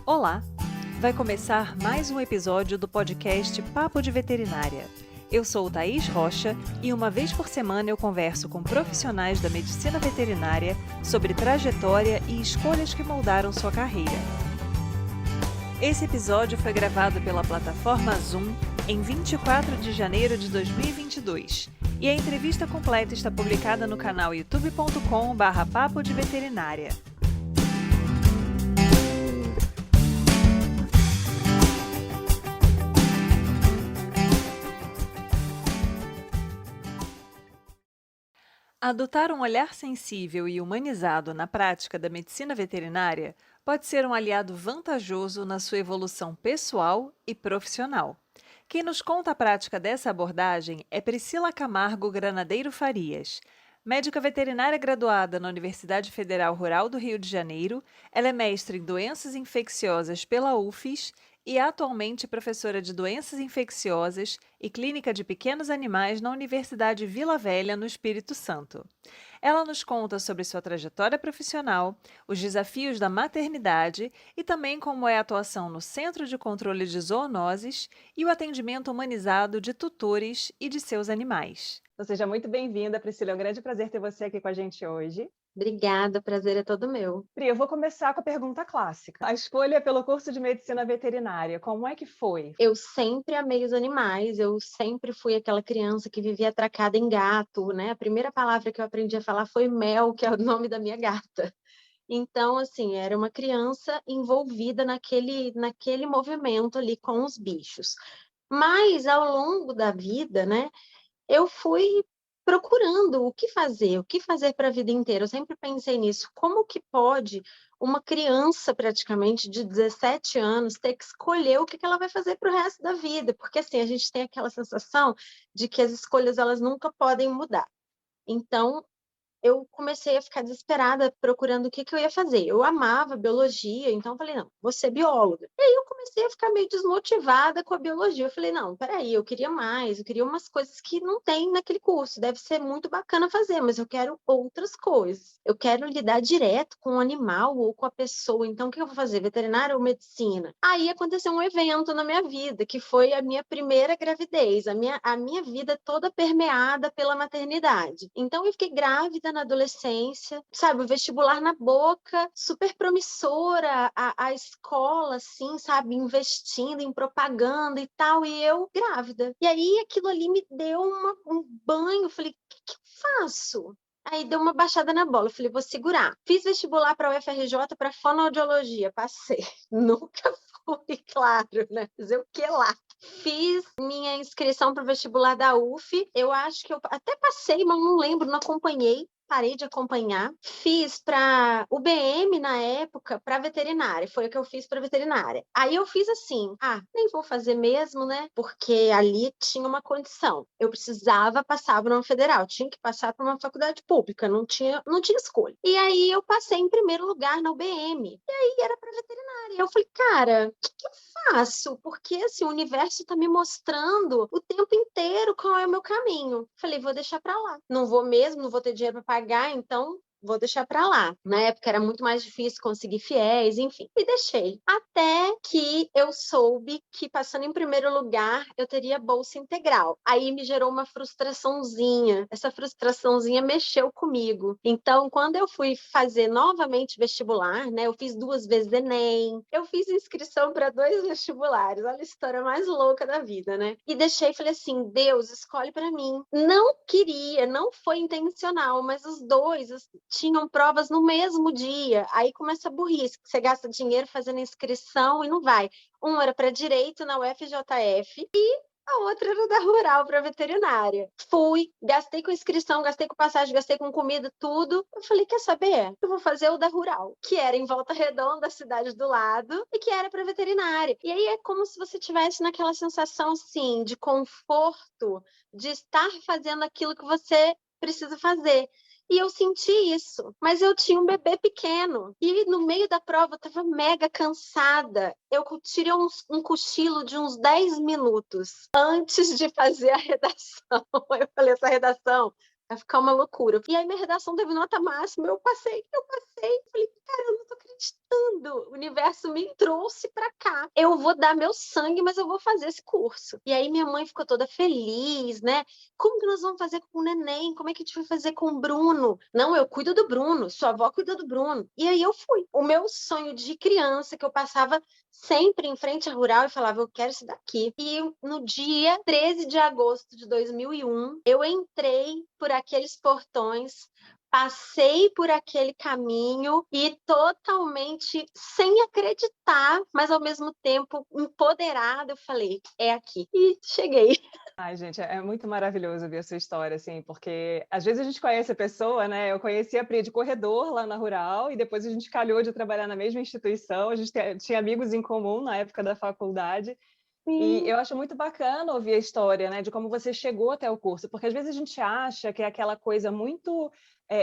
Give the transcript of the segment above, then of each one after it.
Olá! Vai começar mais um episódio do podcast Papo de Veterinária. Eu sou Thaís Rocha e uma vez por semana eu converso com profissionais da medicina veterinária sobre trajetória e escolhas que moldaram sua carreira. Esse episódio foi gravado pela plataforma Zoom em 24 de janeiro de 2022 e a entrevista completa está publicada no canal youtube.com/papo de veterinária. Adotar um olhar sensível e humanizado na prática da medicina veterinária pode ser um aliado vantajoso na sua evolução pessoal e profissional. Quem nos conta a prática dessa abordagem é Priscila Camargo Granadeiro Farias. Médica veterinária graduada na Universidade Federal Rural do Rio de Janeiro, ela é mestre em doenças infecciosas pela UFES e atualmente professora de doenças infecciosas e clínica de pequenos animais na Universidade Vila Velha, no Espírito Santo. Ela nos conta sobre sua trajetória profissional, os desafios da maternidade e também como é a atuação no Centro de Controle de Zoonoses e o atendimento humanizado de tutores e de seus animais. Então, seja muito bem-vinda, Priscila. É um grande prazer ter você aqui com a gente hoje. Obrigada, o prazer é todo meu. Pri, eu vou começar com a pergunta clássica. A escolha pelo curso de medicina veterinária, como é que foi? Eu sempre amei os animais, eu sempre fui aquela criança que vivia atracada em gato, né? A primeira palavra que eu aprendi a falar foi Mel, que é o nome da minha gata. Então, assim, era uma criança envolvida naquele movimento ali com os bichos. Mas, ao longo da vida, né, eu fui procurando o que fazer para a vida inteira. Eu sempre pensei nisso, como que pode uma criança praticamente de 17 anos ter que escolher o que ela vai fazer para o resto da vida? Porque assim, a gente tem aquela sensação de que as escolhas elas nunca podem mudar. Então, eu comecei a ficar desesperada procurando o que eu ia fazer. Eu amava biologia, então eu falei, não, vou ser bióloga. E aí eu comecei a ficar meio desmotivada com a biologia. Eu falei, não, peraí, eu queria mais, eu queria umas coisas que não tem naquele curso. Deve ser muito bacana fazer, mas eu quero outras coisas. Eu quero lidar direto com o animal ou com a pessoa. Então, o que eu vou fazer? Veterinária ou medicina? Aí aconteceu um evento na minha vida, que foi a minha primeira gravidez, a minha vida toda permeada pela maternidade. Então, eu fiquei grávida na adolescência, sabe, o vestibular na boca, super promissora, a escola, assim, sabe, investindo em propaganda e tal, e eu grávida. E aí aquilo ali me deu um banho, falei, o que eu faço? Aí deu uma baixada na bola, eu falei, vou segurar. Fiz vestibular para a UFRJ para fonoaudiologia, passei. Nunca fui, claro, né? Fazer o que lá? Fiz minha inscrição para o vestibular da UF. Eu acho que eu até passei, mas não lembro, não acompanhei. Parei de acompanhar. Fiz para UBM na época, para veterinária. Foi o que eu fiz para veterinária. Aí eu fiz assim: nem vou fazer mesmo, né? Porque ali tinha uma condição. Eu precisava passar para uma federal, tinha que passar para uma faculdade pública, não tinha escolha. E aí eu passei em primeiro lugar na UBM. E aí era para veterinária. Eu falei, cara, o que eu faço? Porque assim, o universo está me mostrando o tempo inteiro qual é o meu caminho. Falei, vou deixar para lá. Não vou mesmo, não vou ter dinheiro para pagar, então vou deixar para lá. Na época era muito mais difícil conseguir fiéis, enfim. E deixei. Até que eu soube que passando em primeiro lugar eu teria bolsa integral. Aí me gerou uma frustraçãozinha. Essa frustraçãozinha mexeu comigo. Então, quando eu fui fazer novamente vestibular, né, eu fiz 2 vezes Enem, eu fiz inscrição para 2 vestibulares. Olha a história mais louca da vida, né? E deixei, falei assim, Deus, escolhe para mim. Não queria, não foi intencional, mas os dois tinham provas no mesmo dia. Aí começa a burrice, que você gasta dinheiro fazendo inscrição e não vai. Um era para direito na UFJF e a outra era da rural para veterinária. Fui, gastei com inscrição, gastei com passagem, gastei com comida, tudo. Eu falei, quer saber? Eu vou fazer o da rural, que era em Volta Redonda, a cidade do lado, e que era para veterinária. E aí é como se você tivesse naquela sensação, assim, de conforto, de estar fazendo aquilo que você precisa fazer. E eu senti isso, mas eu tinha um bebê pequeno. E no meio da prova eu estava mega cansada. Eu tirei um cochilo de uns 10 minutos antes de fazer a redação. Eu falei, essa redação Vai ficar uma loucura. E aí minha redação teve nota máxima, eu passei, falei: "Cara, eu não tô acreditando, o universo me trouxe pra cá, eu vou dar meu sangue, mas eu vou fazer esse curso". E aí minha mãe ficou toda feliz, né: "Como que nós vamos fazer com o neném? Como é que a gente vai fazer com o Bruno?". "Não, eu cuido do Bruno, sua avó cuida do Bruno". E aí eu fui. O meu sonho de criança, que eu passava sempre em frente à rural e falava: "Eu quero isso daqui". E no dia 13 de agosto de 2001, eu entrei por aqueles portões, passei por aquele caminho e totalmente sem acreditar, mas ao mesmo tempo empoderada, eu falei: "É aqui". E cheguei. Ai, gente, é muito maravilhoso ver a sua história, assim, porque às vezes a gente conhece a pessoa, né? Eu conheci a Pri de corredor lá na Rural e depois a gente calhou de trabalhar na mesma instituição, a gente tinha amigos em comum na época da faculdade. E Sim, eu acho muito bacana ouvir a história, né, de como você chegou até o curso, porque às vezes a gente acha que é aquela coisa muito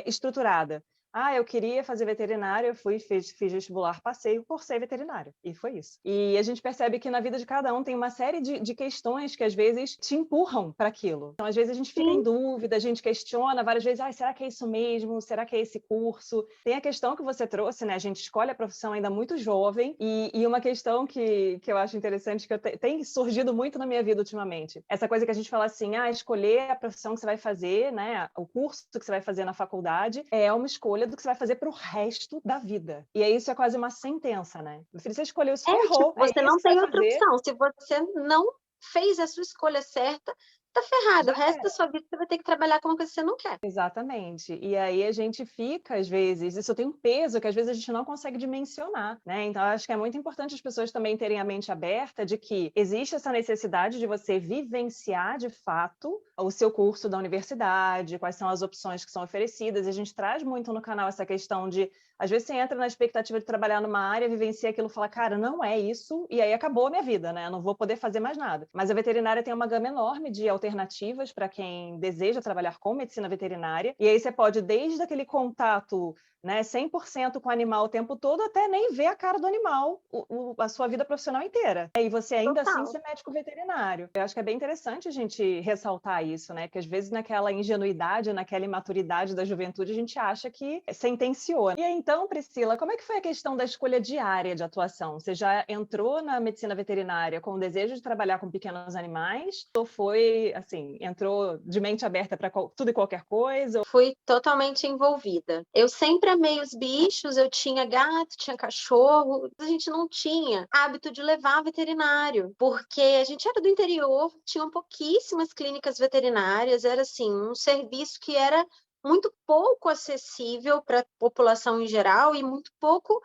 estruturada. Ah, eu queria fazer veterinária, eu fui, fiz vestibular, passei, cursei veterinária, e foi isso. E a gente percebe que na vida de cada um tem uma série de questões que às vezes te empurram para aquilo. Então, às vezes a gente fica em sim. dúvida, a gente questiona várias vezes, ah, será que é isso mesmo? Será que é esse curso? Tem a questão que você trouxe, né? A gente escolhe a profissão ainda muito jovem, e uma questão que eu acho interessante, que tem surgido muito na minha vida ultimamente. Essa coisa que a gente fala assim, ah, escolher a profissão que você vai fazer, né? O curso que você vai fazer na faculdade é uma escolha do que você vai fazer para o resto da vida. E aí isso é quase uma sentença, né? Se você escolheu, se É, tipo, ferrou, é você isso não que você vai tem outra fazer, opção. Se você não fez a sua escolha certa, tá ferrado. O já resto da era. sua vida você vai ter que trabalhar com uma coisa que você não quer. Exatamente. E aí a gente fica, às vezes, isso tem um peso que às vezes a gente não consegue dimensionar, né? Então, eu acho que é muito importante as pessoas também terem a mente aberta de que existe essa necessidade de você vivenciar de fato o seu curso da universidade, quais são as opções que são oferecidas. E a gente traz muito no canal essa questão de, às vezes, você entra na expectativa de trabalhar numa área, vivencia aquilo e fala, cara, não é isso, e aí acabou a minha vida, né? Eu não vou poder fazer mais nada. Mas a veterinária tem uma gama enorme de alternativas para quem deseja trabalhar com medicina veterinária. E aí você pode, desde aquele contato, né, 100% com o animal o tempo todo, até nem ver a cara do animal a sua vida profissional inteira. E você ainda assim Total. ser médico veterinário. Eu acho que é bem interessante a gente ressaltar isso, né? Porque às vezes naquela ingenuidade, naquela imaturidade da juventude, a gente acha que sentenciou. E aí, então, Priscila, como é que foi a questão da escolha de área de atuação? Você já entrou na medicina veterinária com o desejo de trabalhar com pequenos animais? Ou foi, assim, entrou de mente aberta para tudo e qualquer coisa? Fui totalmente envolvida. Eu sempre amei os bichos, eu tinha gato, tinha cachorro. A gente não tinha hábito de levar veterinário, porque a gente era do interior, tinham pouquíssimas clínicas veterinárias, era assim, um serviço que era muito pouco acessível para a população em geral e muito pouco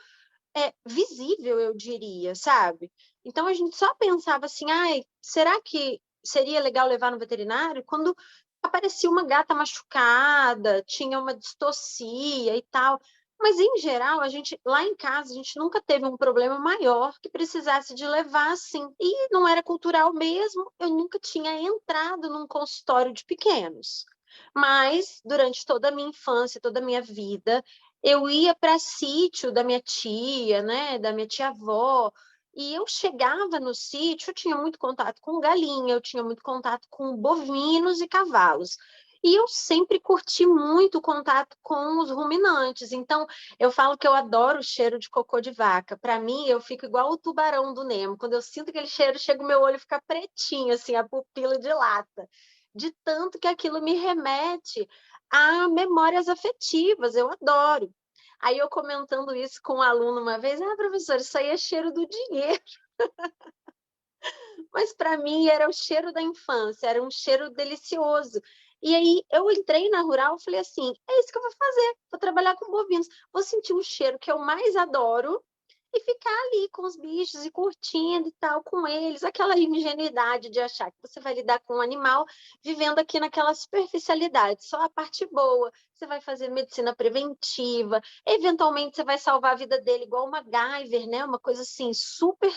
visível, eu diria, sabe? Então a gente só pensava assim, ai, será que seria legal levar no veterinário? Quando aparecia uma gata machucada, tinha uma distocia e tal. Mas, em geral, a gente, lá em casa, a gente nunca teve um problema maior que precisasse de levar assim. E não era cultural mesmo, eu nunca tinha entrado num consultório de pequenos. Mas, durante toda a minha infância, toda a minha vida, eu ia para sítio da minha tia, né, da minha tia-avó, e eu chegava no sítio, eu tinha muito contato com galinha, eu tinha muito contato com bovinos e cavalos. E eu sempre curti muito o contato com os ruminantes. Então, eu falo que eu adoro o cheiro de cocô de vaca. Para mim, eu fico igual o tubarão do Nemo. Quando eu sinto aquele cheiro, chega o meu olho fica pretinho, assim, a pupila dilata. De tanto que aquilo me remete a memórias afetivas. Eu adoro. Aí eu comentando isso com um aluno uma vez, ah, professor, isso aí é cheiro do dinheiro. Mas para mim era o cheiro da infância, era um cheiro delicioso. E aí eu entrei na rural e falei assim: é isso que eu vou fazer, vou trabalhar com bovinos, vou sentir o cheiro que eu mais adoro e ficar ali com os bichos e curtindo e tal com eles, aquela ingenuidade de achar que você vai lidar com um animal vivendo aqui naquela superficialidade, só a parte boa. Você vai fazer medicina preventiva, eventualmente você vai salvar a vida dele igual uma MacGyver, né? Uma coisa assim super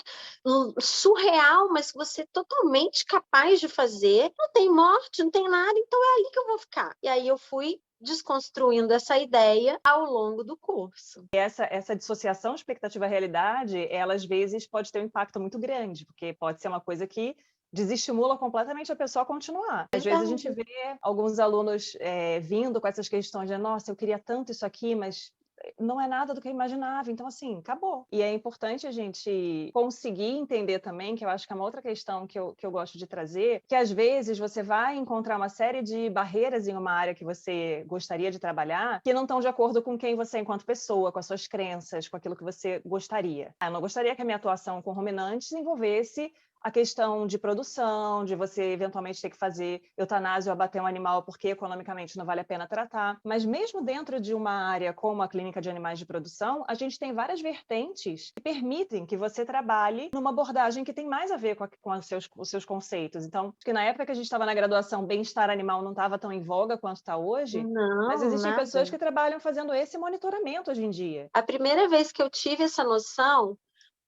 surreal, mas que você é totalmente capaz de fazer. Não tem morte, não tem nada, então é ali que eu vou ficar. E aí eu fui desconstruindo essa ideia ao longo do curso. Essa dissociação expectativa-realidade, ela às vezes pode ter um impacto muito grande, porque pode ser uma coisa que desestimula completamente a pessoa a continuar. Às vezes a gente Verdade. vê alguns alunos vindo com essas questões de, nossa, eu queria tanto isso aqui, mas não é nada do que eu imaginava, então assim, acabou. E é importante a gente conseguir entender também, que eu acho que é uma outra questão que eu gosto de trazer, que às vezes você vai encontrar uma série de barreiras em uma área que você gostaria de trabalhar, que não estão de acordo com quem você é enquanto pessoa, com as suas crenças, com aquilo que você gostaria. Eu não gostaria que a minha atuação com ruminantes envolvesse a questão de produção, de você eventualmente ter que fazer eutanásia ou abater um animal porque economicamente não vale a pena tratar. Mas mesmo dentro de uma área como a clínica de animais de produção, a gente tem várias vertentes que permitem que você trabalhe numa abordagem que tem mais a ver com os seus conceitos. Então, acho que na época que a gente estava na graduação, bem-estar animal não estava tão em voga quanto está hoje, mas Não, existem pessoas nada. que trabalham fazendo esse monitoramento hoje em dia. A primeira vez que eu tive essa noção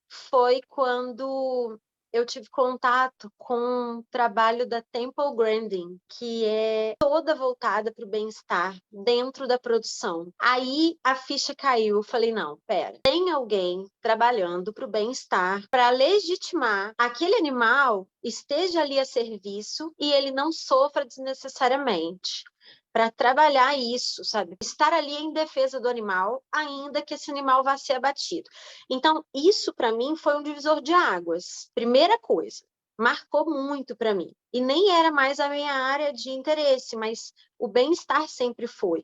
foi quando eu tive contato com o trabalho da Temple Grandin, que é toda voltada para o bem-estar dentro da produção. Aí a ficha caiu, eu falei, não, pera, tem alguém trabalhando para o bem-estar, para legitimar aquele animal esteja ali a serviço e ele não sofra desnecessariamente. Para trabalhar isso, sabe? Estar ali em defesa do animal, ainda que esse animal vá ser abatido. Então, isso para mim foi um divisor de águas. Primeira coisa, marcou muito para mim. E nem era mais a minha área de interesse, mas o bem-estar sempre foi.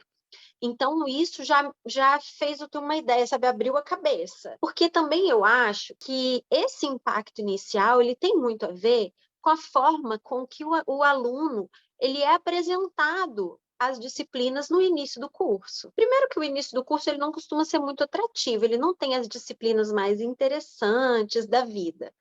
Então, isso já fez eu ter uma ideia, sabe? Abriu a cabeça. Porque também eu acho que esse impacto inicial, ele tem muito a ver com a forma com que o aluno ele é apresentado às disciplinas no início do curso. Primeiro que o início do curso ele não costuma ser muito atrativo, ele não tem as disciplinas mais interessantes da vida.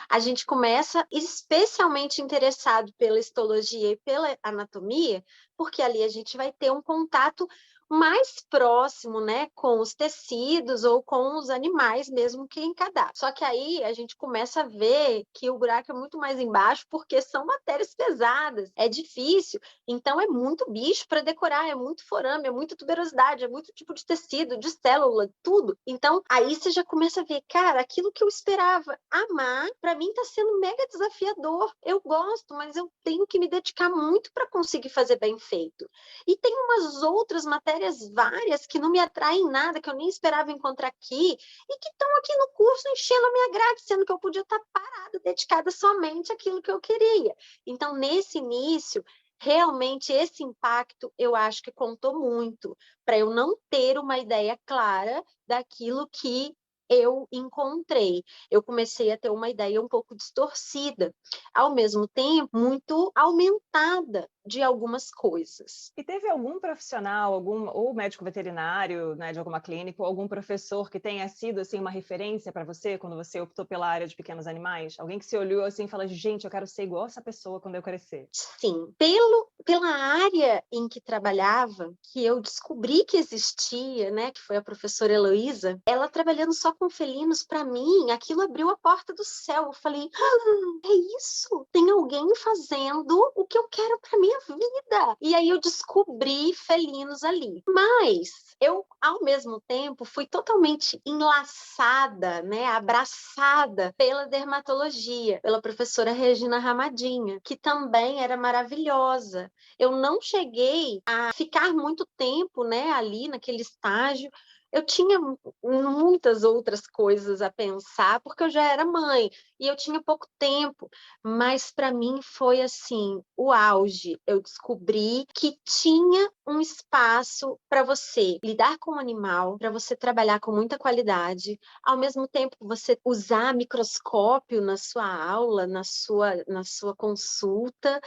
A gente começa especialmente interessado pela histologia e pela anatomia, porque ali a gente vai ter um contato mais próximo, né, com os tecidos ou com os animais mesmo que em cadáver. Só que aí a gente começa a ver que o buraco é muito mais embaixo porque são matérias pesadas, é difícil, então é muito bicho para decorar, é muito forame, é muita tuberosidade, é muito tipo de tecido, de célula, tudo. Então aí você já começa a ver, cara, aquilo que eu esperava amar, para mim está sendo mega desafiador. Eu gosto, mas eu tenho que me dedicar muito para conseguir fazer bem feito. E tem umas outras matérias várias que não me atraem nada, que eu nem esperava encontrar aqui, e que estão aqui no curso enchendo a minha grade, sendo que eu podia estar parada, dedicada somente àquilo que eu queria. Então, nesse início, realmente esse impacto eu acho que contou muito para eu não ter uma ideia clara daquilo que eu encontrei. Eu comecei a ter uma ideia um pouco distorcida, ao mesmo tempo muito aumentada de algumas coisas. E teve algum profissional, ou médico veterinário, né, de alguma clínica, ou algum professor que tenha sido assim uma referência para você quando você optou pela área de pequenos animais? Alguém que se olhou assim e falou: gente, eu quero ser igual essa pessoa quando eu crescer. Sim, pela área em que trabalhava, que eu descobri que existia, né, que foi a professora Heloísa, ela trabalhando só com felinos, para mim, aquilo abriu a porta do céu. Eu falei, é isso, tem alguém fazendo o que eu quero para minha vida. E aí eu descobri felinos ali. Mas eu, ao mesmo tempo, fui totalmente enlaçada, né, abraçada pela dermatologia, pela professora Regina Ramadinha, que também era maravilhosa. Eu não cheguei a ficar muito tempo, né, ali naquele estágio. Eu tinha muitas outras coisas a pensar, porque eu já era mãe e eu tinha pouco tempo, mas para mim foi assim, o auge. Eu descobri que tinha um espaço para você lidar com o animal, para você trabalhar com muita qualidade, ao mesmo tempo você usar microscópio na sua aula, na sua consulta,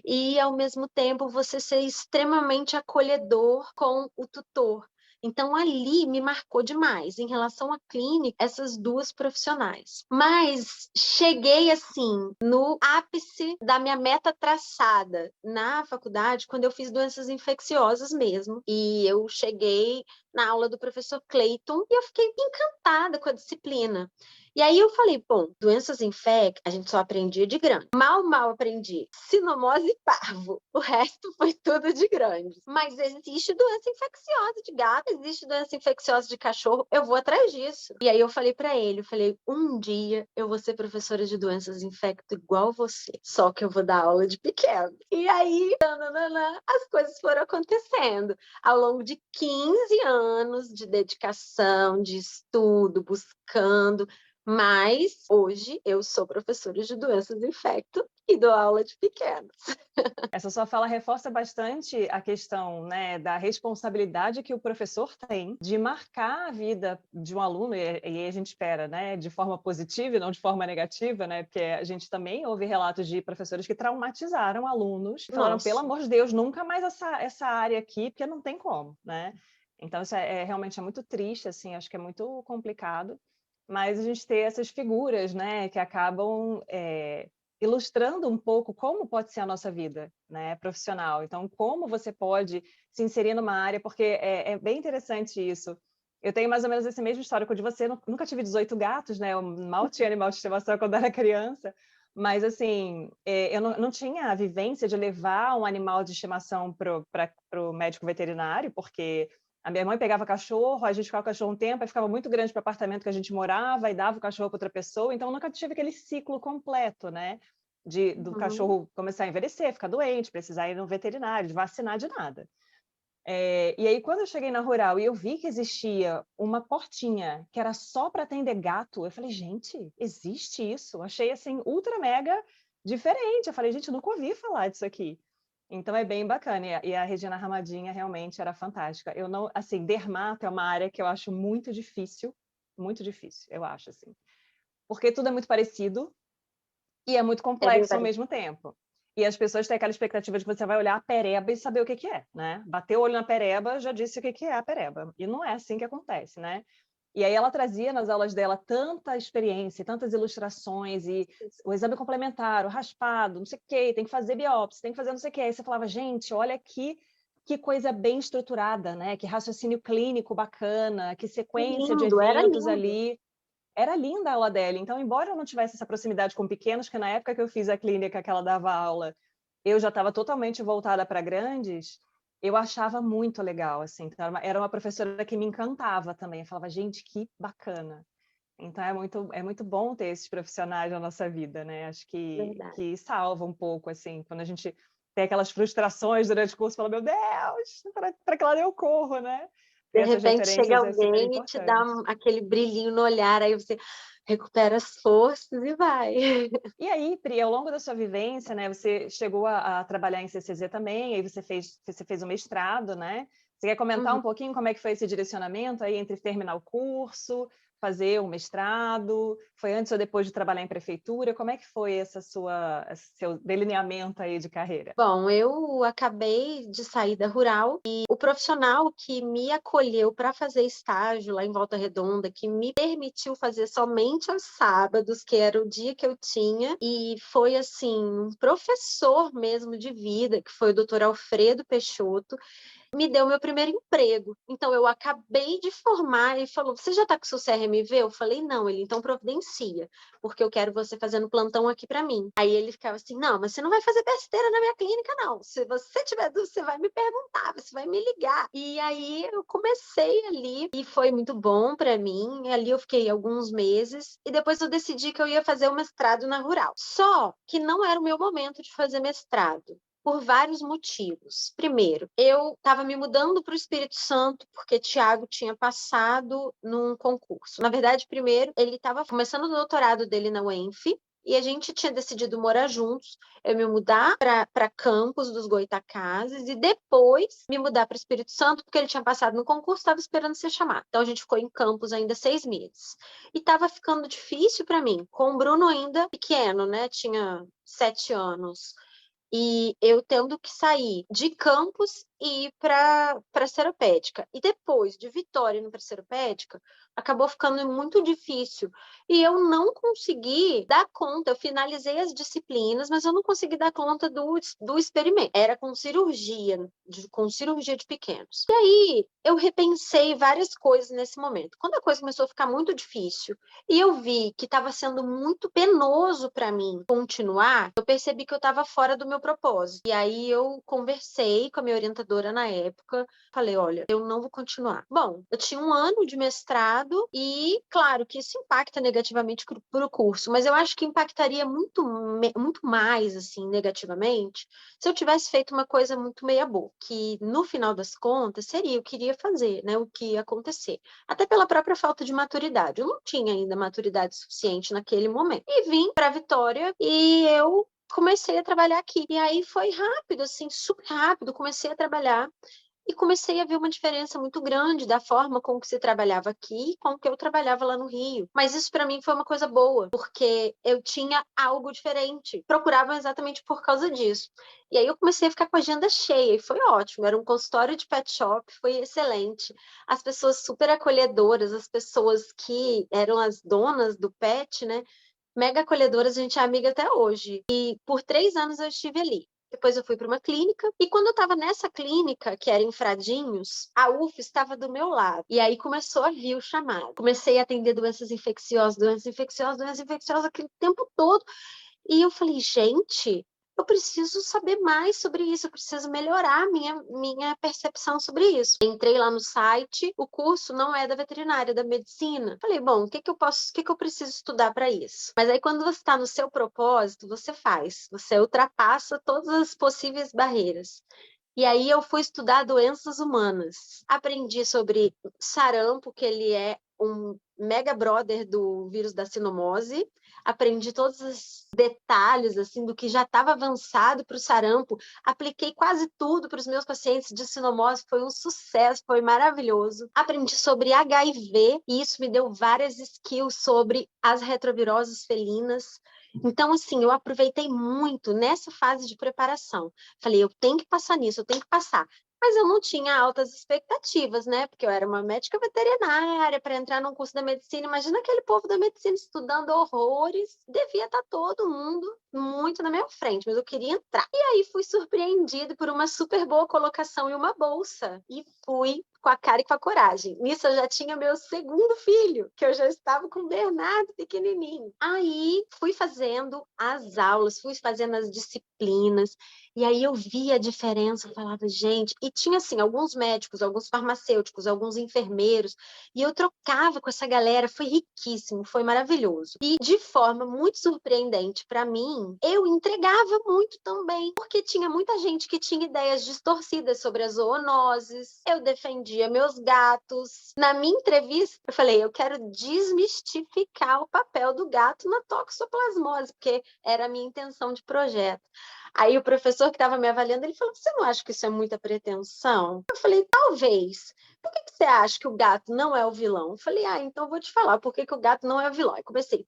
e ao mesmo tempo você ser extremamente acolhedor com o tutor. Então, ali me marcou demais em relação à clínica, essas duas profissionais. Mas cheguei, assim, no ápice da minha meta traçada na faculdade, quando eu fiz doenças infecciosas mesmo. E eu cheguei na aula do professor Clayton, e eu fiquei encantada com a disciplina. E aí eu falei, bom, doenças infectas, a gente só aprendia de grande. Mal aprendi sinomose e parvo. O resto foi tudo de grande. Mas existe doença infecciosa de gato, existe doença infecciosa de cachorro, eu vou atrás disso. E aí eu falei para ele, eu falei, um dia eu vou ser professora de doenças infectas igual você, só que eu vou dar aula de pequeno. E aí, nananana, as coisas foram acontecendo ao longo de 15 anos de dedicação, de estudo, buscando, mas hoje eu sou professora de doenças infecto e dou aula de pequenos. Essa sua fala reforça bastante a questão, né, da responsabilidade que o professor tem de marcar a vida de um aluno, e a gente espera, né, de forma positiva e não de forma negativa, né, porque a gente também ouve relatos de professores que traumatizaram alunos, falaram, pelo Nossa, amor de Deus, nunca mais essa área aqui, porque não tem como, né? Então, isso realmente é muito triste, assim, acho que é muito complicado, mas a gente ter essas figuras, né, que acabam ilustrando um pouco como pode ser a nossa vida, né, profissional. Então, como você pode se inserir numa área, porque é bem interessante isso. Eu tenho mais ou menos esse mesmo histórico de você, nunca tive 18 gatos, né, eu mal tinha animal de estimação quando era criança, mas, assim, eu não tinha a vivência de levar um animal de estimação para o médico veterinário, porque a minha mãe pegava cachorro, a gente ficava com o cachorro um tempo, aí ficava muito grande para o apartamento que a gente morava, e dava o cachorro para outra pessoa, então nunca tive aquele ciclo completo, né? Do uhum. cachorro começar a envelhecer, ficar doente, precisar ir no veterinário, de vacinar, de nada. E aí, quando eu cheguei na rural e eu vi que existia uma portinha que era só para atender gato, eu falei, gente, existe isso? Achei, assim, ultra mega diferente. Eu falei, gente, nunca ouvi falar disso aqui. Então é bem bacana. E a Regina Ramadinha realmente era fantástica. Eu não, assim, dermato é uma área que eu acho muito difícil, eu acho, assim. Porque tudo é muito parecido, e é muito É bem complexo ao parecido. mesmo tempo. E as pessoas têm aquela expectativa de que você vai olhar a pereba e saber o que que é, né? Bater o olho na pereba já disse o que que é a pereba. E não é assim que acontece, né? E aí ela trazia nas aulas dela tanta experiência, tantas ilustrações, e o exame complementar, o raspado, não sei o quê, tem que fazer biópsia, tem que fazer não sei o quê. Aí você falava, gente, olha aqui que coisa bem estruturada, né? Que raciocínio clínico bacana, que sequência de Lindo, era eventos lindo. ali. Era linda a aula dela, então, embora eu não tivesse essa proximidade com pequenos, que na época que eu fiz a clínica que ela dava aula, eu já estava totalmente voltada para grandes, eu achava muito legal, assim, então era uma professora que me encantava também, eu falava: "Gente, que bacana". Então é muito bom ter esses profissionais na nossa vida, né, acho que Verdade. que salva um pouco, assim, quando a gente tem aquelas frustrações durante o curso, fala: "Meu Deus, para que lado eu corro?", né. Ter De essas repente chega referências é super alguém e te dá importante. aquele brilhinho no olhar, aí você recupera as forças e vai. E aí, Pri, ao longo da sua vivência, né, você chegou a trabalhar em CCZ também, aí você fez o mestrado, né? Você quer comentar Uhum. um pouquinho como é que foi esse direcionamento aí entre terminar o curso, fazer o mestrado? Foi antes ou depois de trabalhar em prefeitura? Como é que foi esse seu delineamento aí de carreira? Bom, eu acabei de sair da rural e o profissional que me acolheu para fazer estágio lá em Volta Redonda, que me permitiu fazer somente aos sábados, que era o dia que eu tinha, e foi assim, um professor mesmo de vida, que foi o doutor Alfredo Peixoto, me deu meu primeiro emprego. Então, eu acabei de formar e falou: "Você já está com seu CRMV?" Eu falei: "Não". Ele: "Então providencia, porque eu quero você fazendo plantão aqui para mim". Aí ele ficava assim: "Não, mas você não vai fazer besteira na minha clínica não. Se você tiver dúvida, você vai me perguntar, você vai me ligar". E aí eu comecei ali e foi muito bom para mim. E ali eu fiquei alguns meses e depois eu decidi que eu ia fazer o mestrado na rural. Só que não era o meu momento de fazer mestrado por vários motivos. Primeiro, eu estava me mudando para o Espírito Santo, porque Tiago tinha passado num concurso. Na verdade, primeiro, ele estava começando o doutorado dele na UENF, e a gente tinha decidido morar juntos, eu me mudar para Campos dos Goitacazes e depois me mudar para o Espírito Santo, porque ele tinha passado no concurso, estava esperando ser chamado. Então a gente ficou em Campos ainda 6 meses. E estava ficando difícil para mim, com o Bruno ainda pequeno, né? Tinha 7 anos. E eu tendo que sair de Campos ir para Seropédica. E depois de Vitória indo para Seropédica, acabou ficando muito difícil. E eu não consegui dar conta. Eu finalizei as disciplinas, mas eu não consegui dar conta do experimento. Era com cirurgia de pequenos. E aí eu repensei várias coisas nesse momento. Quando a coisa começou a ficar muito difícil e eu vi que estava sendo muito penoso para mim continuar, eu percebi que eu estava fora do meu propósito. E aí eu conversei com a minha orientadora na época, falei, olha, eu não vou continuar. Bom, eu tinha um ano de mestrado e, claro, que isso impacta negativamente para o curso, mas eu acho que impactaria muito mais, assim, negativamente, se eu tivesse feito uma coisa muito meia-boca, que no final das contas seria o que iria fazer, né, o que ia acontecer. Até pela própria falta de maturidade. Eu não tinha ainda maturidade suficiente naquele momento. E vim para Vitória e eu comecei a trabalhar aqui. E aí foi rápido, assim, super rápido. Comecei a trabalhar e comecei a ver uma diferença muito grande da forma com que se trabalhava aqui e com que eu trabalhava lá no Rio. Mas isso para mim foi uma coisa boa, porque eu tinha algo diferente. Procuravam exatamente por causa disso. E aí eu comecei a ficar com a agenda cheia e foi ótimo. Era um consultório de pet shop, foi excelente. As pessoas super acolhedoras, as pessoas que eram as donas do pet, né? Mega acolhedoras, a gente é amiga até hoje. E por 3 anos eu estive ali. Depois eu fui para uma clínica, e quando eu estava nessa clínica, que era em Fradinhos, a UF estava do meu lado. E aí começou a vir o chamado. Comecei a atender doenças infecciosas, aquele tempo todo. E eu falei, gente, eu preciso saber mais sobre isso, eu preciso melhorar a minha percepção sobre isso. Entrei lá no site, o curso não é da veterinária, é da medicina. Falei, bom, o que que eu preciso estudar para isso? Mas aí quando você está no seu propósito, você faz, você ultrapassa todas as possíveis barreiras. E aí eu fui estudar doenças humanas. Aprendi sobre sarampo, que ele é um mega brother do vírus da sinomose. Aprendi todos os detalhes assim do que já estava avançado para o sarampo. Apliquei quase tudo para os meus pacientes de sinomose. Foi um sucesso, foi maravilhoso. Aprendi sobre HIV e isso me deu várias skills sobre as retroviroses felinas. Então, assim, eu aproveitei muito nessa fase de preparação. Falei, eu tenho que passar nisso, eu tenho que passar. Mas eu não tinha altas expectativas, né? Porque eu era uma médica veterinária para entrar num curso da medicina. Imagina aquele povo da medicina estudando horrores. Devia estar todo mundo muito na minha frente, mas eu queria entrar. E aí fui surpreendido por uma super boa colocação e uma bolsa. E fui com a cara e com a coragem. Nisso eu já tinha meu segundo filho, que eu já estava com o Bernardo pequenininho. Aí fui fazendo as aulas, fui fazendo as disciplinas, e aí eu via a diferença, eu falava, gente, e tinha assim, alguns médicos, alguns farmacêuticos, alguns enfermeiros, e eu trocava com essa galera, foi riquíssimo, foi maravilhoso. E de forma muito surpreendente para mim, eu entregava muito também, porque tinha muita gente que tinha ideias distorcidas sobre as zoonoses, eu defendia meus gatos. Na minha entrevista, eu falei, eu quero desmistificar o papel do gato na toxoplasmose, porque era a minha intenção de projeto. Aí o professor que estava me avaliando, ele falou, você não acha que isso é muita pretensão? Eu falei, talvez. Por que você acha que o gato não é o vilão? Eu falei, então eu vou te falar por que que o gato não é o vilão. Aí comecei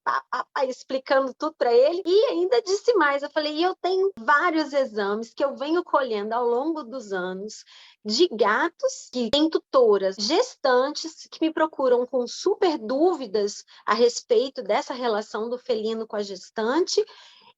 explicando tudo para ele e ainda disse mais. Eu falei, e eu tenho vários exames que eu venho colhendo ao longo dos anos de gatos que têm tutoras gestantes que me procuram com super dúvidas a respeito dessa relação do felino com a gestante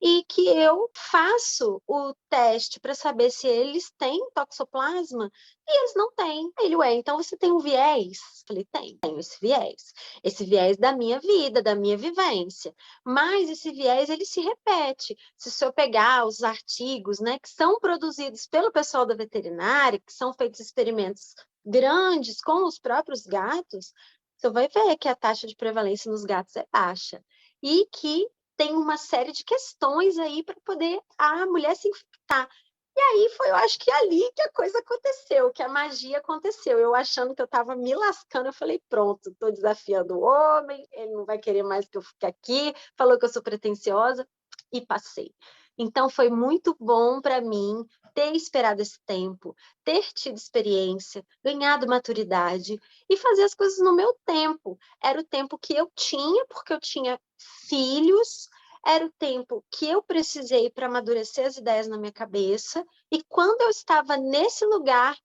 e que eu faço o teste para saber se eles têm toxoplasma e eles não têm. Aí ele, então você tem um viés? Eu falei, tenho esse viés. Esse viés da minha vida, da minha vivência. Mas esse viés, ele se repete. Se eu pegar os artigos, né, que são produzidos pelo pessoal da veterinária, que são feitos experimentos grandes com os próprios gatos, você vai ver que a taxa de prevalência nos gatos é baixa. E que tem uma série de questões aí para poder a mulher se infectar. E aí foi, eu acho que ali que a coisa aconteceu, que a magia aconteceu. Eu achando que eu estava me lascando, eu falei, pronto, estou desafiando o homem, ele não vai querer mais que eu fique aqui, falou que eu sou pretensiosa, e passei. Então foi muito bom para mim ter esperado esse tempo, ter tido experiência, ganhado maturidade e fazer as coisas no meu tempo. Era o tempo que eu tinha, porque eu tinha filhos, era o tempo que eu precisei para amadurecer as ideias na minha cabeça, e quando eu estava nesse lugar,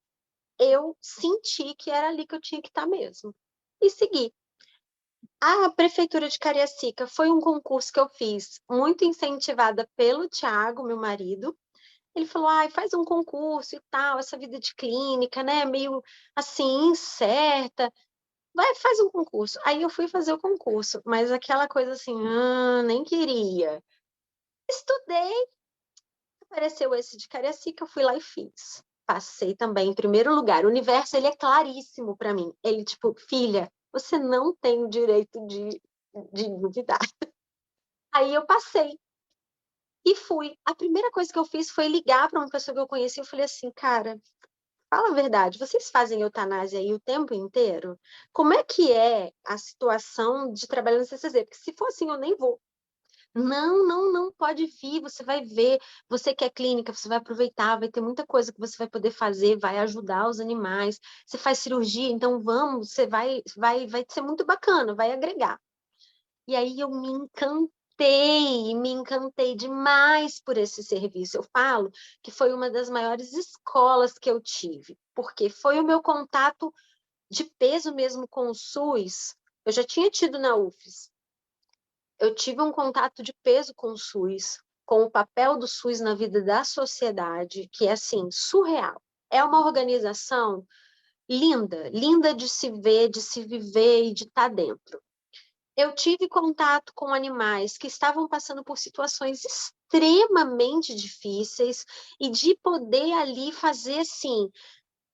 eu senti que era ali que eu tinha que estar mesmo. E segui. A prefeitura de Cariacica foi um concurso que eu fiz, muito incentivada pelo Tiago, meu marido. Ele falou: ai, faz um concurso e tal, essa vida de clínica, né? Meio assim, incerta. Vai, faz um concurso. Aí eu fui fazer o concurso, mas aquela coisa assim, nem queria. Estudei, apareceu esse de Cariacica, eu fui lá e fiz. Passei também em primeiro lugar. O universo, ele é claríssimo para mim. Ele, tipo, filha, você não tem o direito de duvidar. Aí eu passei e fui. A primeira coisa que eu fiz foi ligar para uma pessoa que eu conheci. Eu falei assim, cara, fala a verdade, vocês fazem eutanásia aí o tempo inteiro? Como é a situação de trabalhar no CCZ? Porque se for assim, eu nem vou. Não, não, não pode vir, você vai ver, você que é clínica, você vai aproveitar, vai ter muita coisa que você vai poder fazer, vai ajudar os animais. Você faz cirurgia, então vamos, você vai ser muito bacana, vai agregar. E aí eu me encantei demais por esse serviço. Eu falo que foi uma das maiores escolas que eu tive, porque foi o meu contato de peso mesmo com o SUS. Eu já tinha tido na UFES. Eu tive um contato de peso com o SUS, com o papel do SUS na vida da sociedade, que é assim, surreal. É uma organização linda, linda de se ver, de se viver e de estar dentro. Eu tive contato com animais que estavam passando por situações extremamente difíceis e de poder ali fazer assim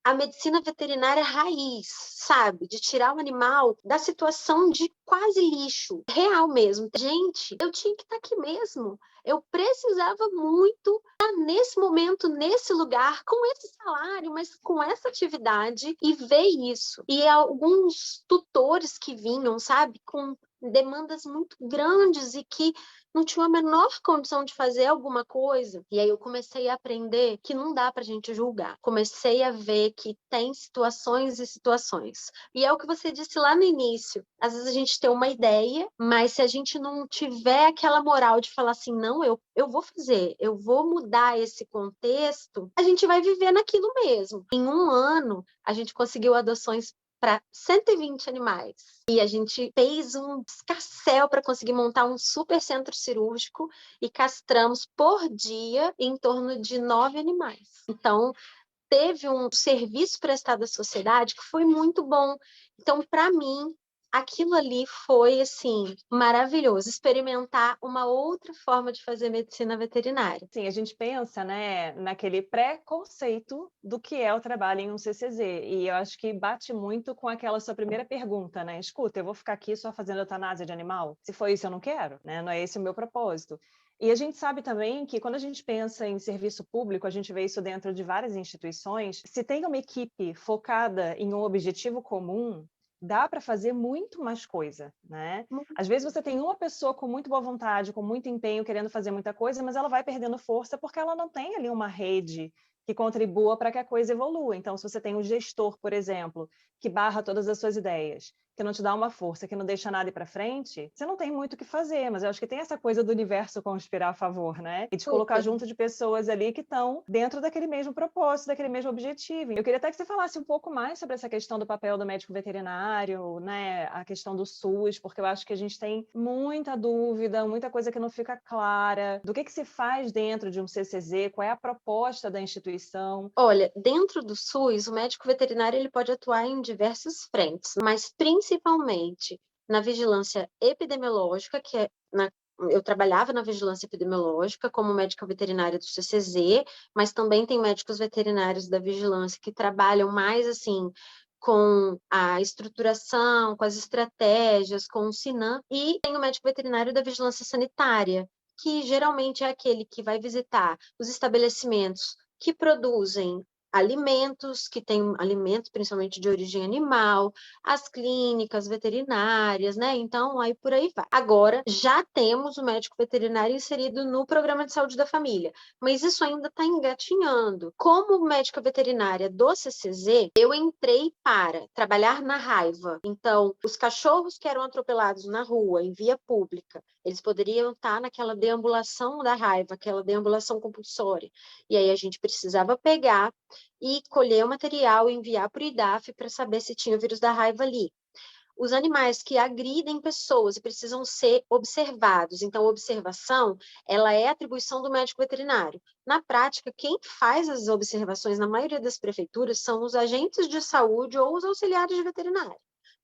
a medicina veterinária raiz, sabe? De tirar o animal da situação de quase lixo, real mesmo. Gente, eu tinha que estar aqui mesmo. Eu precisava muito estar nesse momento, nesse lugar, com esse salário, mas com essa atividade e ver isso. E alguns tutores que vinham, sabe, com demandas muito grandes e que não tinham a menor condição de fazer alguma coisa. E aí eu comecei a aprender que não dá para a gente julgar. Comecei a ver que tem situações e situações. E é o que você disse lá no início. Às vezes a gente tem uma ideia, mas se a gente não tiver aquela moral de falar assim, não, eu vou fazer, eu vou mudar esse contexto, a gente vai viver naquilo mesmo. Em um ano, a gente conseguiu adoções para 120 animais. E a gente fez um escarcéu para conseguir montar um super centro cirúrgico e castramos por dia em torno de 9 animais. Então, teve um serviço prestado à sociedade que foi muito bom. Então, para mim, aquilo ali foi assim maravilhoso, experimentar uma outra forma de fazer medicina veterinária. Sim, a gente pensa, né, naquele preconceito do que é o trabalho em um CCZ, e eu acho que bate muito com aquela sua primeira pergunta, né? Escuta, eu vou ficar aqui só fazendo eutanásia de animal? Se for isso, eu não quero, né? Não é esse o meu propósito. E a gente sabe também que quando a gente pensa em serviço público, a gente vê isso dentro de várias instituições, se tem uma equipe focada em um objetivo comum, dá para fazer muito mais coisa, né? Às vezes você tem uma pessoa com muito boa vontade, com muito empenho, querendo fazer muita coisa, mas ela vai perdendo força porque ela não tem ali uma rede que contribua para que a coisa evolua. Então, se você tem um gestor, por exemplo, que barra todas as suas ideias, que não te dá uma força, que não deixa nada ir para frente, você não tem muito o que fazer. Mas eu acho que tem essa coisa do universo conspirar a favor, né? E te colocar Super. junto de pessoas ali que estão dentro daquele mesmo propósito, daquele mesmo objetivo. Eu queria até que você falasse um pouco mais sobre essa questão do papel do médico veterinário, né? A questão do SUS, porque eu acho que a gente tem muita dúvida, muita coisa que não fica clara. Do que se faz dentro de um CCZ? Qual é a proposta da instituição? Olha, dentro do SUS, o médico veterinário ele pode atuar em diversas frentes, mas principalmente na vigilância epidemiológica, eu trabalhava na vigilância epidemiológica como médica veterinária do CCZ, mas também tem médicos veterinários da vigilância que trabalham mais assim com a estruturação, com as estratégias, com o SINAM, e tem o médico veterinário da vigilância sanitária, que geralmente é aquele que vai visitar os estabelecimentos que produzem alimentos, que têm alimentos principalmente de origem animal, as clínicas veterinárias, né? Então, aí por aí vai. Agora, já temos o médico veterinário inserido no programa de saúde da família, mas isso ainda está engatinhando. Como médica veterinária do CCZ, eu entrei para trabalhar na raiva. Então, os cachorros que eram atropelados na rua, em via pública, Eles poderiam estar naquela deambulação da raiva, aquela deambulação compulsória. E aí a gente precisava pegar e colher o material e enviar para o IDAF para saber se tinha o vírus da raiva ali. Os animais que agridem pessoas e precisam ser observados. Então, a observação, ela é atribuição do médico veterinário. Na prática, quem faz as observações na maioria das prefeituras são os agentes de saúde ou os auxiliares de veterinário.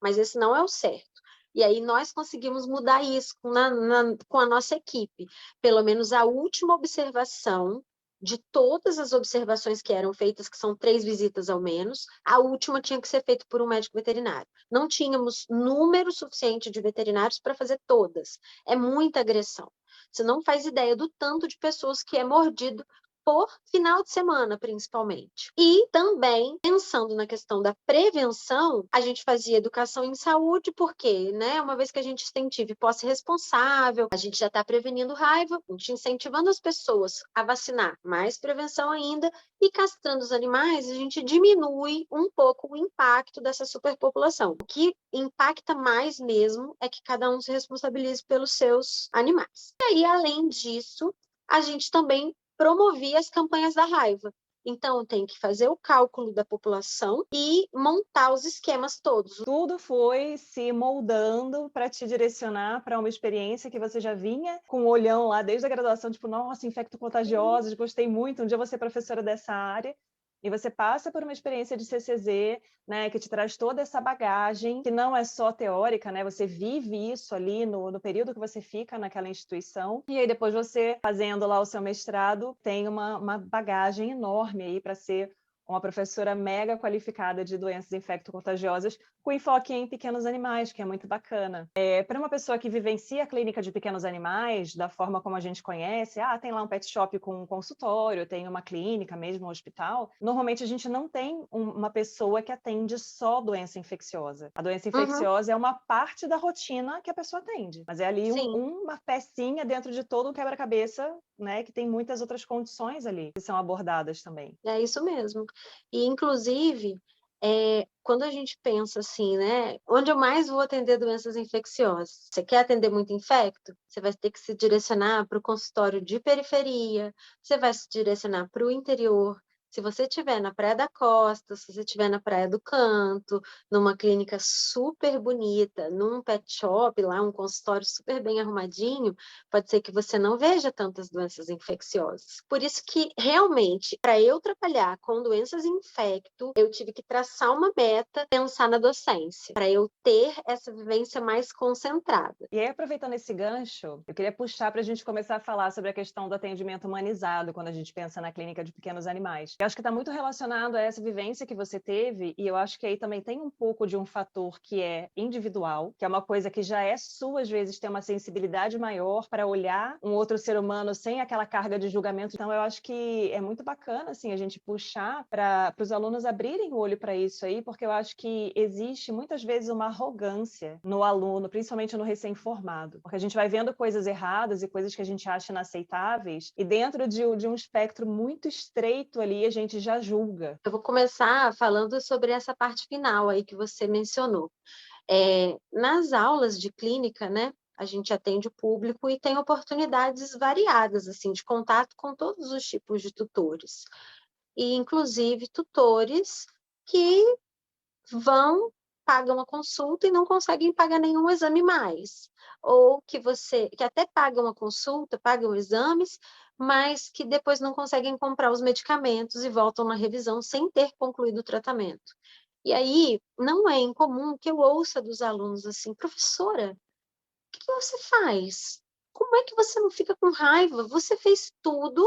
Mas esse não é o certo. E aí nós conseguimos mudar isso com a nossa equipe. Pelo menos a última observação de todas as observações que eram feitas, que são 3 visitas ao menos, a última tinha que ser feita por um médico veterinário. Não tínhamos número suficiente de veterinários para fazer todas. É muita agressão. Você não faz ideia do tanto de pessoas que é mordido por final de semana, principalmente. E também, pensando na questão da prevenção, a gente fazia educação em saúde, porque, né, uma vez que a gente incentive posse responsável, a gente já está prevenindo raiva, a gente incentivando as pessoas a vacinar, mais prevenção ainda, e castrando os animais, a gente diminui um pouco o impacto dessa superpopulação. O que impacta mais mesmo é que cada um se responsabilize pelos seus animais. E aí, além disso, a gente também promovia as campanhas da raiva. Então, tem que fazer o cálculo da população e montar os esquemas todos. Tudo foi se moldando para te direcionar para uma experiência que você já vinha com o olhão lá desde a graduação, tipo, nossa, infecto-contagiosos, gostei muito, um dia eu vou ser professora dessa área. E você passa por uma experiência de CCZ, né, que te traz toda essa bagagem, que não é só teórica, né, você vive isso ali no período que você fica naquela instituição, e aí depois você, fazendo lá o seu mestrado, tem uma bagagem enorme aí para ser uma professora mega qualificada de doenças infecto-contagiosas, com enfoque em pequenos animais, que é muito bacana. Para uma pessoa que vivencia a clínica de pequenos animais, da forma como a gente conhece, tem lá um pet shop com um consultório, tem uma clínica, mesmo um hospital, normalmente a gente não tem uma pessoa que atende só doença infecciosa. A doença Uhum, infecciosa é uma parte da rotina que a pessoa atende, mas é ali sim, uma pecinha dentro de todo um quebra-cabeça, né, que tem muitas outras condições ali que são abordadas também. é isso mesmo. E, inclusive, quando a gente pensa assim, né, onde eu mais vou atender doenças infecciosas? Você quer atender muito infecto? Você vai ter que se direcionar para o consultório de periferia, você vai se direcionar para o interior. Se você estiver na Praia da Costa, se você estiver na Praia do Canto, numa clínica super bonita, num pet shop, lá um consultório super bem arrumadinho, pode ser que você não veja tantas doenças infecciosas. Por isso que, realmente, para eu trabalhar com doenças infecto, eu tive que traçar uma meta, pensar na docência, para eu ter essa vivência mais concentrada. E aí, aproveitando esse gancho, eu queria puxar para a gente começar a falar sobre a questão do atendimento humanizado quando a gente pensa na clínica de pequenos animais. Eu acho que está muito relacionado a essa vivência que você teve, e eu acho que aí também tem um pouco de um fator que é individual, que é uma coisa que já é sua, às vezes, ter uma sensibilidade maior para olhar um outro ser humano sem aquela carga de julgamento. Então, eu acho que é muito bacana, assim, a gente puxar para os alunos abrirem o olho para isso aí, porque eu acho que existe muitas vezes uma arrogância no aluno, principalmente no recém-formado, porque a gente vai vendo coisas erradas e coisas que a gente acha inaceitáveis, e dentro de um espectro muito estreito ali, a gente já julga. Eu vou começar falando sobre essa parte final aí que você mencionou. Nas aulas de clínica, né, a gente atende o público e tem oportunidades variadas, assim, de contato com todos os tipos de tutores. E, inclusive, tutores que vão, pagam a consulta e não conseguem pagar nenhum exame mais. Ou que até pagam a consulta, pagam exames, mas que depois não conseguem comprar os medicamentos e voltam na revisão sem ter concluído o tratamento. E aí, não é incomum que eu ouça dos alunos assim: professora, o que você faz? Como é que você não fica com raiva? Você fez tudo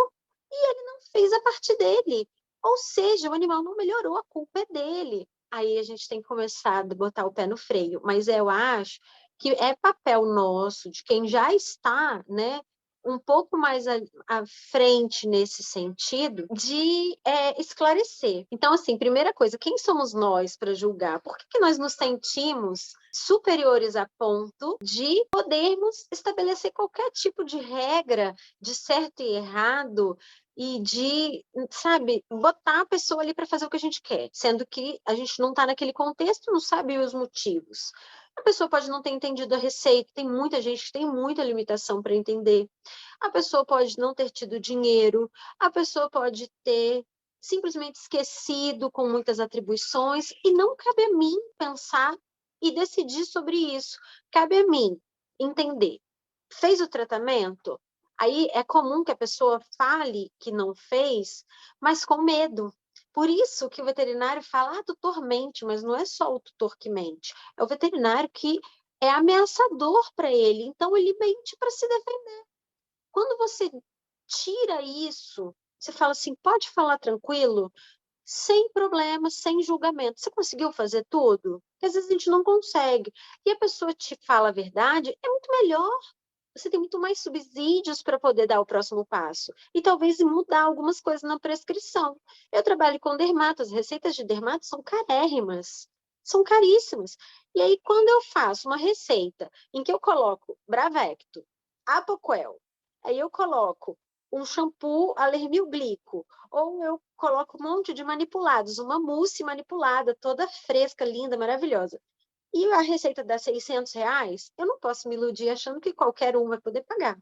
e ele não fez a parte dele. Ou seja, o animal não melhorou, a culpa é dele. Aí a gente tem que começar a botar o pé no freio. Mas eu acho que é papel nosso, de quem já está, né, um pouco mais à frente nesse sentido, de esclarecer. Então, assim, primeira coisa, quem somos nós para julgar? Por que nós nos sentimos superiores a ponto de podermos estabelecer qualquer tipo de regra de certo e errado e de, sabe, botar a pessoa ali para fazer o que a gente quer, sendo que a gente não está naquele contexto, não sabe os motivos. A pessoa pode não ter entendido a receita, tem muita gente que tem muita limitação para entender. A pessoa pode não ter tido dinheiro, a pessoa pode ter simplesmente esquecido com muitas atribuições, e não cabe a mim pensar e decidir sobre isso. Cabe a mim entender. Fez o tratamento? Aí é comum que a pessoa fale que não fez, mas com medo. Por isso que o veterinário fala, tutor mente, mas não é só o tutor que mente. É o veterinário que é ameaçador para ele, então ele mente para se defender. Quando você tira isso, você fala assim, pode falar tranquilo, sem problema, sem julgamento. Você conseguiu fazer tudo? Porque às vezes a gente não consegue. E a pessoa te fala a verdade, é muito melhor. Você tem muito mais subsídios para poder dar o próximo passo. E talvez mudar algumas coisas na prescrição. Eu trabalho com dermato, as receitas de dermato são carérrimas, são caríssimas. E aí, quando eu faço uma receita em que eu coloco Bravecto, Apoquel, aí eu coloco um shampoo Alermil Glico, ou eu coloco um monte de manipulados, uma mousse manipulada, toda fresca, linda, maravilhosa. E a receita dá R$ 600, eu não posso me iludir achando que qualquer um vai poder pagar.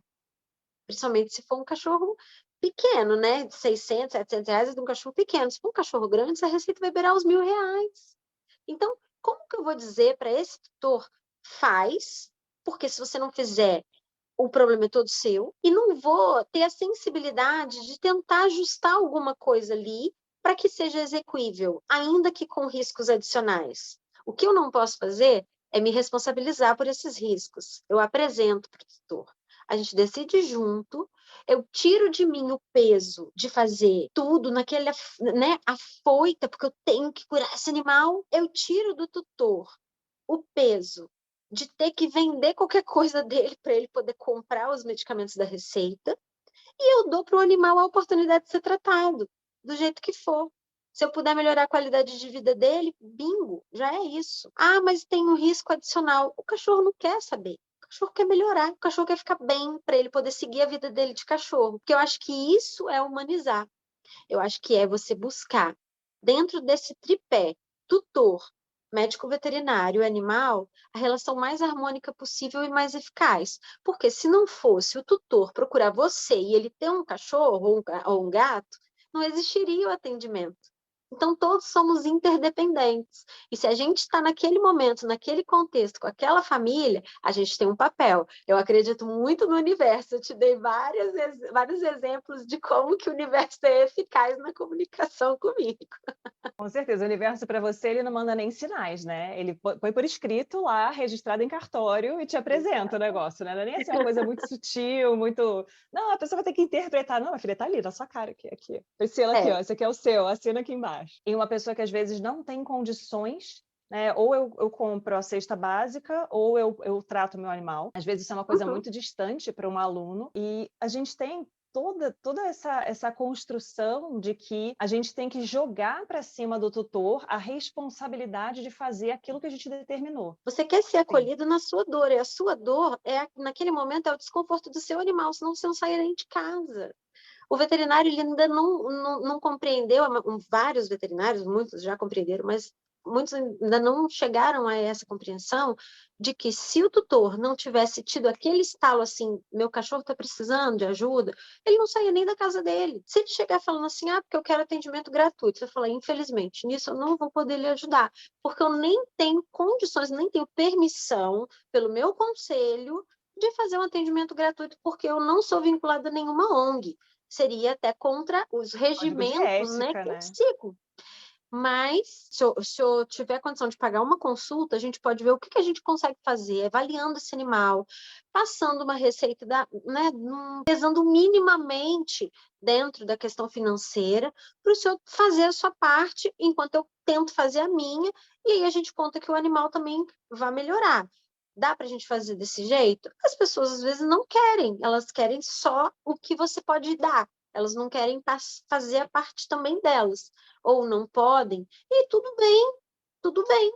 Principalmente se for um cachorro pequeno, né? De 600, R$ 700 é de um cachorro pequeno. Se for um cachorro grande, essa receita vai beirar os R$ 1.000. Então, como que eu vou dizer para esse tutor, faz, porque se você não fizer, o problema é todo seu, e não vou ter a sensibilidade de tentar ajustar alguma coisa ali para que seja execuível, ainda que com riscos adicionais. O que eu não posso fazer é me responsabilizar por esses riscos. Eu apresento para o tutor. A gente decide junto, eu tiro de mim o peso de fazer tudo naquele, né, afoita, porque eu tenho que curar esse animal. Eu tiro do tutor o peso de ter que vender qualquer coisa dele para ele poder comprar os medicamentos da receita, e eu dou para o animal a oportunidade de ser tratado, do jeito que for. Se eu puder melhorar a qualidade de vida dele, bingo, já é isso. Mas tem um risco adicional. O cachorro não quer saber. O cachorro quer melhorar, o cachorro quer ficar bem para ele poder seguir a vida dele de cachorro. Porque eu acho que isso é humanizar. Eu acho que é você buscar, dentro desse tripé, tutor, médico veterinário e animal, a relação mais harmônica possível e mais eficaz. Porque se não fosse o tutor procurar você e ele ter um cachorro ou um gato, não existiria o atendimento. Então, todos somos interdependentes. E se a gente está naquele momento, naquele contexto, com aquela família, a gente tem um papel. Eu acredito muito no universo. Eu te dei vários exemplos de como que o universo é eficaz na comunicação comigo. Com certeza, o universo para você ele não manda nem sinais, né? Ele põe por escrito lá, registrado em cartório e te apresenta o negócio, né? Não é nem assim uma coisa muito sutil, muito. Não, a pessoa vai ter que interpretar. Não, minha filha, tá ali, na sua cara aqui, aqui. Esse selo aqui, É, ó, esse aqui é o seu, assina aqui embaixo. E uma pessoa que às vezes não tem condições, né? Ou eu compro a cesta básica, ou eu trato meu animal. Às vezes isso é uma coisa uhum. muito distante para um aluno, e a gente tem toda essa construção de que a gente tem que jogar para cima do tutor a responsabilidade de fazer aquilo que a gente determinou. Você quer ser Sim. acolhido na sua dor, e a sua dor, naquele momento, é o desconforto do seu animal, senão você não sai nem de casa. O veterinário ele ainda não compreendeu, vários veterinários, muitos já compreenderam, mas muitos ainda não chegaram a essa compreensão de que se o tutor não tivesse tido aquele estalo assim, meu cachorro está precisando de ajuda, ele não saía nem da casa dele. Se ele chegar falando assim, porque eu quero atendimento gratuito, você fala, infelizmente, nisso eu não vou poder lhe ajudar, porque eu nem tenho condições, nem tenho permissão pelo meu conselho de fazer um atendimento gratuito, porque eu não sou vinculada a nenhuma ONG. Seria até contra os Código de regimentos, né, ética, que eu né? sigo. Mas, se eu tiver condição de pagar uma consulta, a gente pode ver o que a gente consegue fazer, avaliando esse animal, passando uma receita, né, pesando minimamente dentro da questão financeira, para o senhor fazer a sua parte, enquanto eu tento fazer a minha, e aí a gente conta que o animal também vai melhorar. Dá para a gente fazer desse jeito? As pessoas às vezes não querem, elas querem só o que você pode dar, elas não querem fazer a parte também delas, ou não podem, e tudo bem, tudo bem.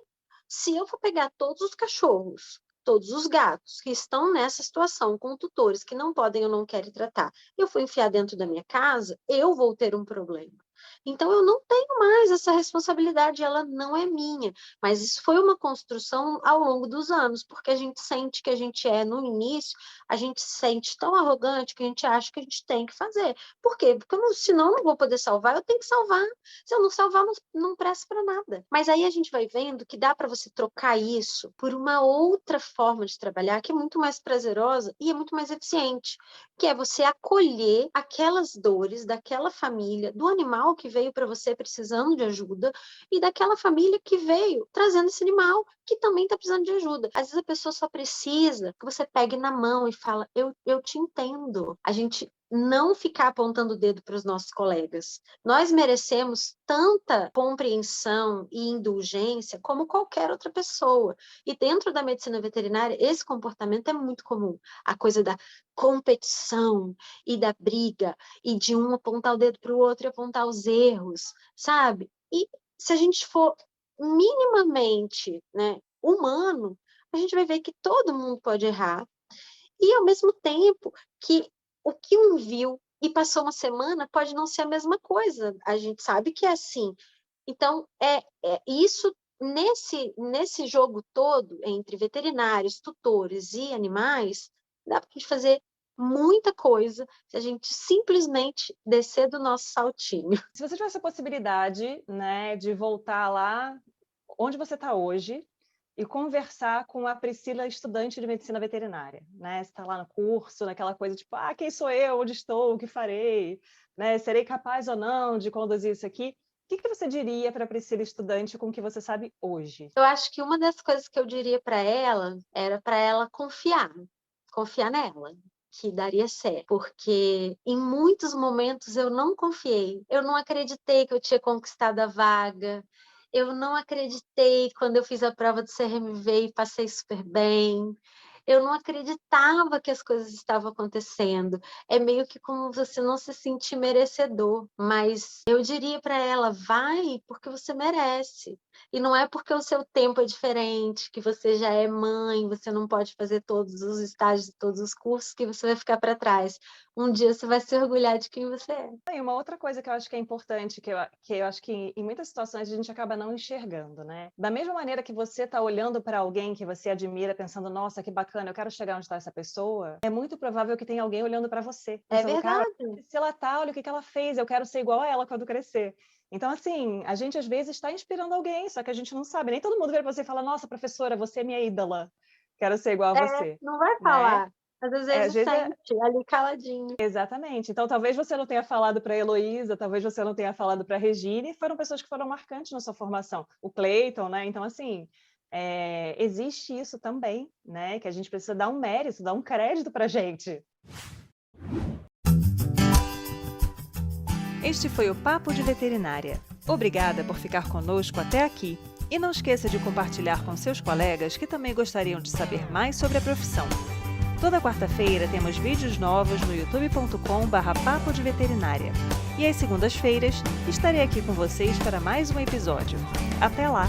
Se eu for pegar todos os cachorros, todos os gatos que estão nessa situação, com tutores que não podem ou não querem tratar, eu for enfiar dentro da minha casa, eu vou ter um problema. Então eu não tenho mais essa responsabilidade, ela não é minha. Mas isso foi uma construção ao longo dos anos, porque a gente sente que a gente é, no início, a gente se sente tão arrogante que a gente acha que a gente tem que fazer. Por quê? Porque senão eu não vou poder salvar, eu tenho que salvar. Se eu não salvar, não presta para nada. Mas aí a gente vai vendo que dá para você trocar isso por uma outra forma de trabalhar, que é muito mais prazerosa e é muito mais eficiente, que é você acolher aquelas dores daquela família, do animal que veio para você precisando de ajuda e daquela família que veio trazendo esse animal que também está precisando de ajuda. Às vezes a pessoa só precisa que você pegue na mão e fala, eu te entendo. A gente não ficar apontando o dedo para os nossos colegas. Nós merecemos tanta compreensão e indulgência como qualquer outra pessoa. E dentro da medicina veterinária, esse comportamento é muito comum. A coisa da competição e da briga, e de um apontar o dedo para o outro e apontar os erros, sabe? E se a gente for minimamente, né, humano, a gente vai ver que todo mundo pode errar, e ao mesmo tempo que o que um viu e passou uma semana pode não ser a mesma coisa. A gente sabe que é assim. Então, isso nesse jogo todo, entre veterinários, tutores e animais, dá para a gente fazer muita coisa se a gente simplesmente descer do nosso saltinho. Se você tivesse a possibilidade, né, de voltar lá onde você está hoje e conversar com a Priscila, estudante de medicina veterinária, né? Você está lá no curso, naquela coisa tipo, quem sou eu, onde estou, o que farei, né? Serei capaz ou não de conduzir isso aqui? O que você diria para a Priscila, estudante, com o que você sabe hoje? Eu acho que uma das coisas que eu diria para ela era para ela confiar nela, que daria certo, porque em muitos momentos eu não confiei, eu não acreditei que eu tinha conquistado a vaga, eu não acreditei quando eu fiz a prova do CRMV e passei super bem, eu não acreditava que as coisas estavam acontecendo. É meio que como você não se sentir merecedor, mas eu diria para ela, vai porque você merece. E não é porque o seu tempo é diferente, que você já é mãe, você não pode fazer todos os estágios, todos os cursos, que você vai ficar para trás. Um dia você vai se orgulhar de quem você é. E uma outra coisa que eu acho que é importante, que eu acho que em muitas situações a gente acaba não enxergando, né? Da mesma maneira que você está olhando para alguém que você admira, pensando, nossa, que bacana, eu quero chegar onde está essa pessoa, é muito provável que tenha alguém olhando para você, É pensando, cara, verdade. se ela tá, olha o que ela fez, eu quero ser igual a ela quando crescer. Então, assim, a gente às vezes está inspirando alguém, só que a gente não sabe. Nem todo mundo vira para você e fala, nossa, professora, você é minha ídola, quero ser igual a você, Não vai né? falar, mas às Às vezes vezes sente, ali caladinho. exatamente. Então, talvez você não tenha falado para a Heloísa, talvez você não tenha falado para a Regine, foram pessoas que foram marcantes na sua formação. O Cleiton, né? Então, assim, existe isso também, né? Que a gente precisa dar um mérito, dar um crédito para a gente. Este foi o Papo de Veterinária. Obrigada por ficar conosco até aqui. E não esqueça de compartilhar com seus colegas que também gostariam de saber mais sobre a profissão. Toda quarta-feira temos vídeos novos no youtube.com/papo de veterinária. E às segundas-feiras estarei aqui com vocês para mais um episódio. Até lá!